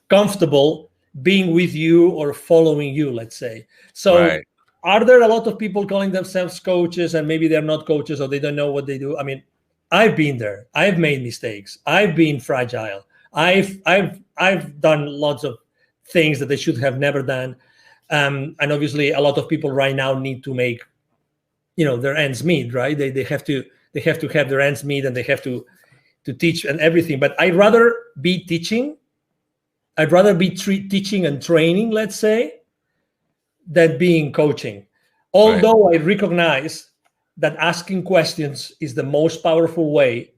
comfortable being with you or following you, let's say. So right. Are there a lot of people calling themselves coaches and maybe they're not coaches or they don't know what they do? I mean, I've been there. I've made mistakes. I've been fragile. I've done lots of things that they should have never done. And obviously a lot of people right now need to make, their ends meet, right? They have to have their ends meet, and they have to teach and everything. But I'd rather be teaching. I'd rather be teaching and training, let's say, than being coaching. Although I recognize that asking questions is the most powerful way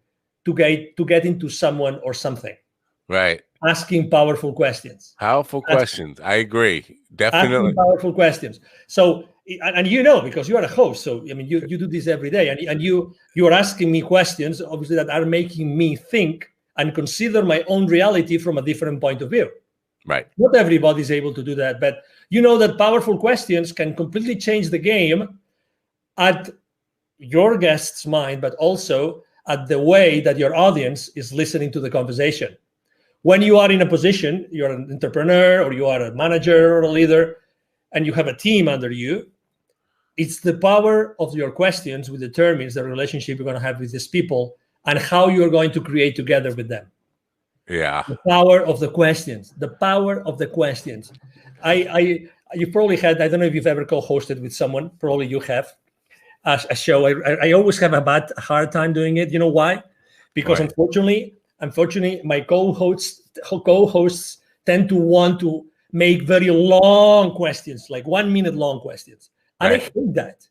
to get into someone or something. Right. Asking powerful questions. Powerful questions. I agree. Definitely. Asking powerful questions. So, and because you are a host, so I mean, you do this every day, and you are asking me questions, obviously, that are making me think and consider my own reality from a different point of view. Right. Not everybody's able to do that, but that powerful questions can completely change the game at your guest's mind, but also at the way that your audience is listening to the conversation. When you are in a position, you're an entrepreneur or you are a manager or a leader, and you have a team under you, it's the power of your questions which determines the relationship you're going to have with these people and how you're going to create together with them. Yeah. The power of the questions. The power of the questions. You probably had, I don't know if you've ever co-hosted with someone, probably you have, a show. I always have a hard time doing it. You know why? Because unfortunately, my co-hosts tend to want to make very long questions, like 1 minute long questions. And I hate that.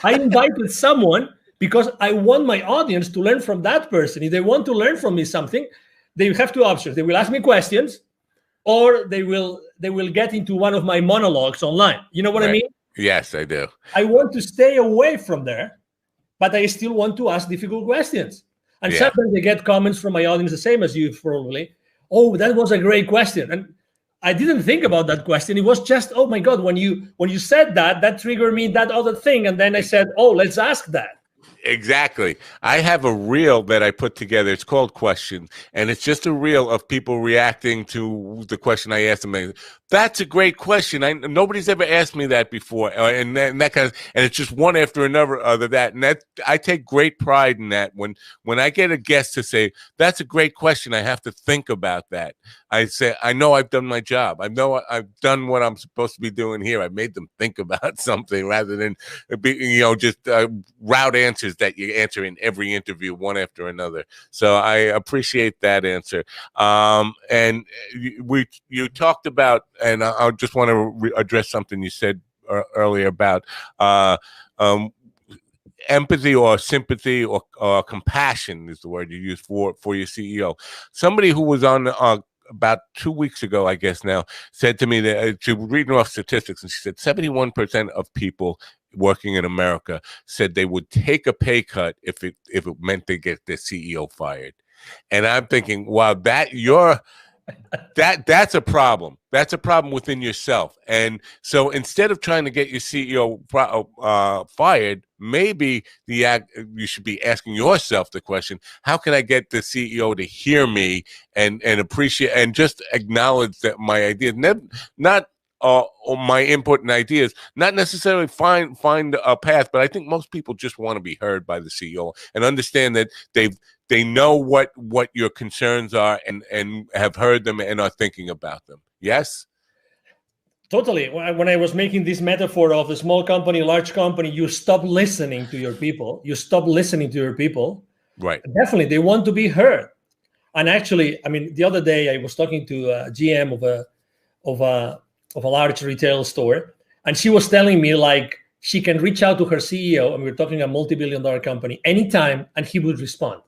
I invited someone because I want my audience to learn from that person. If they want to learn from me something, they have two options. They will ask me questions, or they will get into one of my monologues online. You know what I mean? Yes, I do. I want to stay away from there, but I still want to ask difficult questions. And sometimes I get comments from my audience, the same as you probably. Oh, that was a great question. And I didn't think about that question. It was just, oh my God, when you said that, that triggered me that other thing. And then I said, oh, let's ask that. Exactly. I have a reel that I put together. It's called Questions, and it's just a reel of people reacting to the question I asked them. That's a great question. Nobody's ever asked me that before, and that kind of, and it's just one after another of that. And that I take great pride in that. When I get a guest to say that's a great question, I have to think about that. I say, I know I've done my job. I know I've done what I'm supposed to be doing here. I made them think about something rather than just route answers that you answer in every interview one after another. So I appreciate that answer. And you talked about, and I just want to address something you said earlier about empathy or sympathy or compassion is the word you use for your CEO. Somebody who was on about 2 weeks ago, I guess now, said to me that she was reading off statistics, and she said 71% of people working in America said they would take a pay cut if it meant they get their CEO fired. And I'm thinking, wow, that's a problem. That's a problem within yourself. And so instead of trying to get your CEO fired, maybe you should be asking yourself the question, how can I get the CEO to hear me and appreciate and just acknowledge that my ideas, not my input and ideas, not necessarily find a path, but I think most people just want to be heard by the CEO and understand that they know what your concerns are and have heard them and are thinking about them. Yes? Totally. When I was making this metaphor of a small company, large company, you stop listening to your people. Right. Definitely, they want to be heard. And actually, I mean, the other day I was talking to a GM of a large retail store, and she was telling me like she can reach out to her CEO, and we're talking a multi-billion-dollar company, anytime, and he would respond,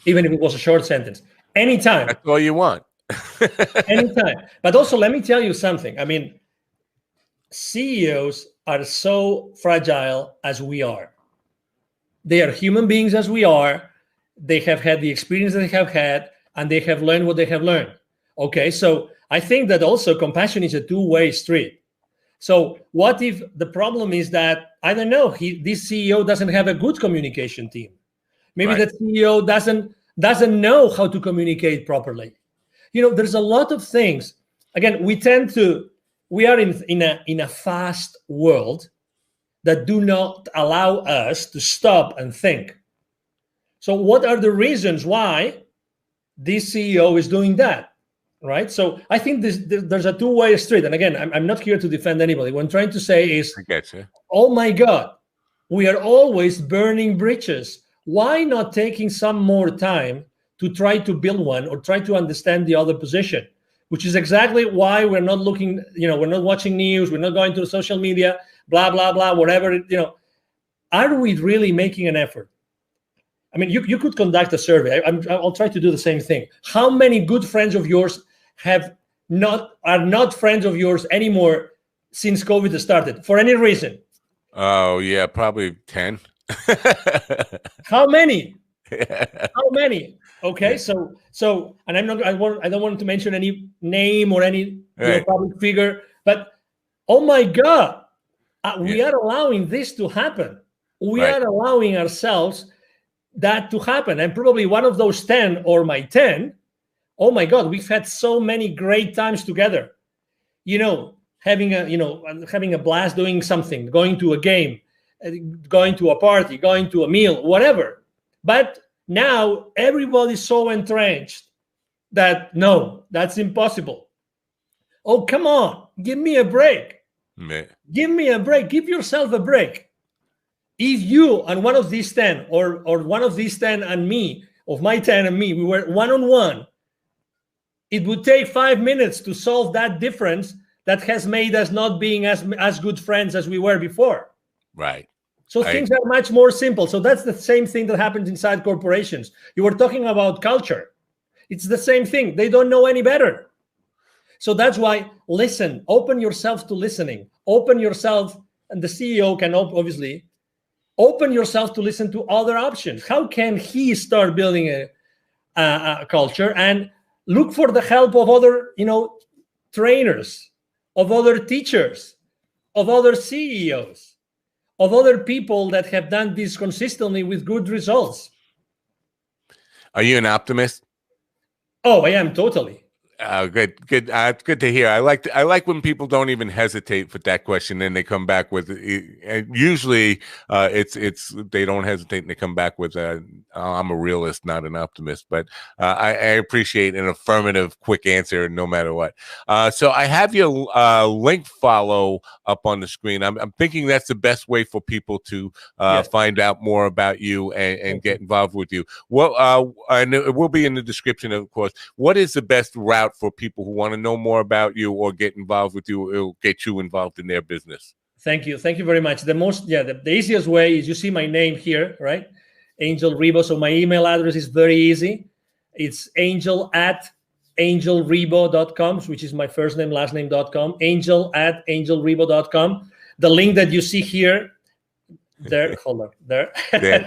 even if it was a short sentence. Anytime. That's all you want. Anytime. But also, let me tell you something. I mean, CEOs are so fragile as we are. They are human beings as we are. They have had the experience they have had, and they have learned what they have learned. Okay, so I think that also compassion is a two-way street. So what if the problem is that, I don't know, this CEO doesn't have a good communication team. Maybe Right. that CEO doesn't know how to communicate properly. There's a lot of things. Again, we are in a fast world that do not allow us to stop and think. So what are the reasons why this CEO is doing that, right? So I think there's a two-way street. And again, I'm not here to defend anybody. What I'm trying to say is, I get you. oh my God, we are always burning bridges. Why not taking some more time to try to build one or try to understand the other position, which is exactly why we're not looking, we're not watching news, we're not going to social media, blah, blah, blah, whatever, Are we really making an effort? I mean, you could conduct a survey. I'll try to do the same thing. How many good friends of yours are not friends of yours anymore since COVID started for any reason? Oh yeah, probably 10. How many? Yeah. How many? Okay, Yeah. so, and I don't want to mention any name or any Right. public figure, but oh my God, we Yeah. are allowing this to happen. We Right. are allowing ourselves that to happen. And probably one of those 10 or my 10, oh my God, we've had so many great times together. Having a blast doing something, going to a game, going to a party, going to a meal, whatever. But now everybody's so entrenched that no, that's impossible. Oh, come on, give me a break. Yeah. Give me a break. Give yourself a break. If you and one of these 10 or one of these 10 and me, of my 10 and me, we were one-on-one, it would take 5 minutes to solve that difference that has made us not being as good friends as we were before. Right. So things are much more simple. So that's the same thing that happens inside corporations. You were talking about culture. It's the same thing. They don't know any better. So that's why listen, open yourself to listening. Open yourself, and the CEO can obviously open yourself to listen to other options. How can he start building a culture? And Look for the help of other, trainers, of other teachers, of other CEOs, of other people that have done this consistently with good results. Are you an optimist? Oh, I am totally. Good. It's good to hear. I like when people don't even hesitate with that question, and they come back with. Usually, it's they don't hesitate and they come back with, "I'm a realist, not an optimist." But I appreciate an affirmative, quick answer, no matter what. So I have your link follow up on the screen. I'm thinking that's the best way for people to Yes. find out more about you and get involved with you. Well, and it will be in the description, of course. What is the best route for people who want to know more about you or get involved with you? It'll get you involved in their business. Thank you very much. The easiest way is, you see my name here, right? Angel Ribo. So my email address is very easy. It's angel@angelribo.com, which is my first name, last name.com. Angel@angelribo.com. The link that you see here, there, hold on, there. There.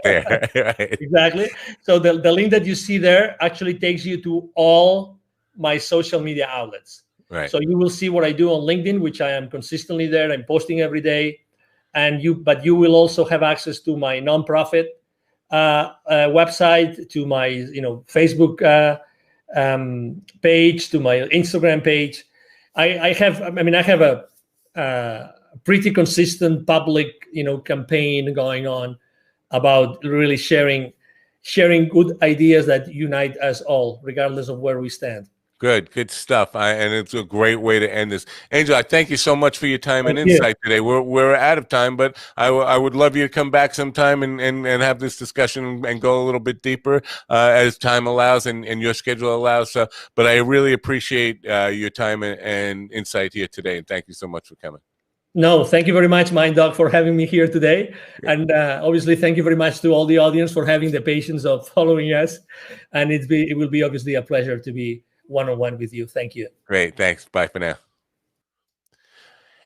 Right. Exactly. So the link that you see there actually takes you to all my social media outlets. Right. So you will see what I do on LinkedIn, which I am consistently there. I'm posting every day. But you will also have access to my nonprofit website, to my Facebook page, to my Instagram page. I have a pretty consistent public campaign going on about really sharing good ideas that unite us all, regardless of where we stand. Good stuff. And it's a great way to end this. Angel, I thank you so much for your time and insight today. We're out of time, but I would love you to come back sometime and have this discussion and go a little bit deeper as time allows and your schedule allows. But I really appreciate your time and insight here today. And thank you so much for coming. No, thank you very much, Mind Dog, for having me here today. Yeah. And obviously, thank you very much to all the audience for having the patience of following us. And it will be obviously a pleasure to be one-on-one with you. Thank you. Great. Thanks. Bye for now.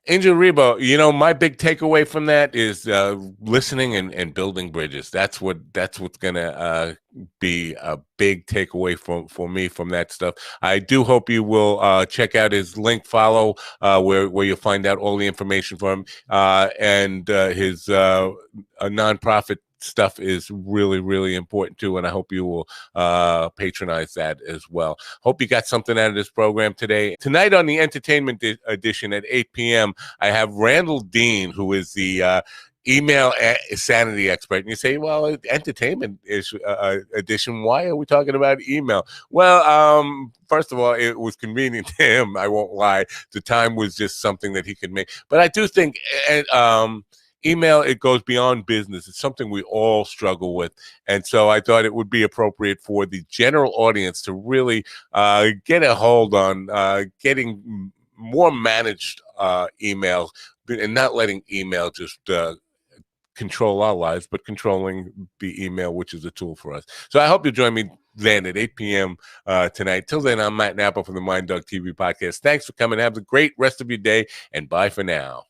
Angel Ribo, my big takeaway from that is listening and building bridges. That's what's gonna be a big takeaway for me from that stuff. I do hope you will check out his link follow where you'll find out all the information from him and his nonprofit stuff is really, really important too, and I hope you will patronize that as well. Hope you got something out of this program today. Tonight on the entertainment edition at 8 p.m., I have Randall Dean, who is the email sanity expert. And you say, well, entertainment edition, why are we talking about email? Well, first of all, it was convenient to him. I won't lie. The time was just something that he could make. But I do think email, it goes beyond business. It's something we all struggle with. And so I thought it would be appropriate for the general audience to really get a hold on getting more managed emails and not letting email just control our lives, but controlling the email, which is a tool for us. So I hope you join me then at 8 p.m. Tonight. Till then, I'm Matt Napa from the Mind Dog TV podcast. Thanks for coming. Have a great rest of your day, and bye for now.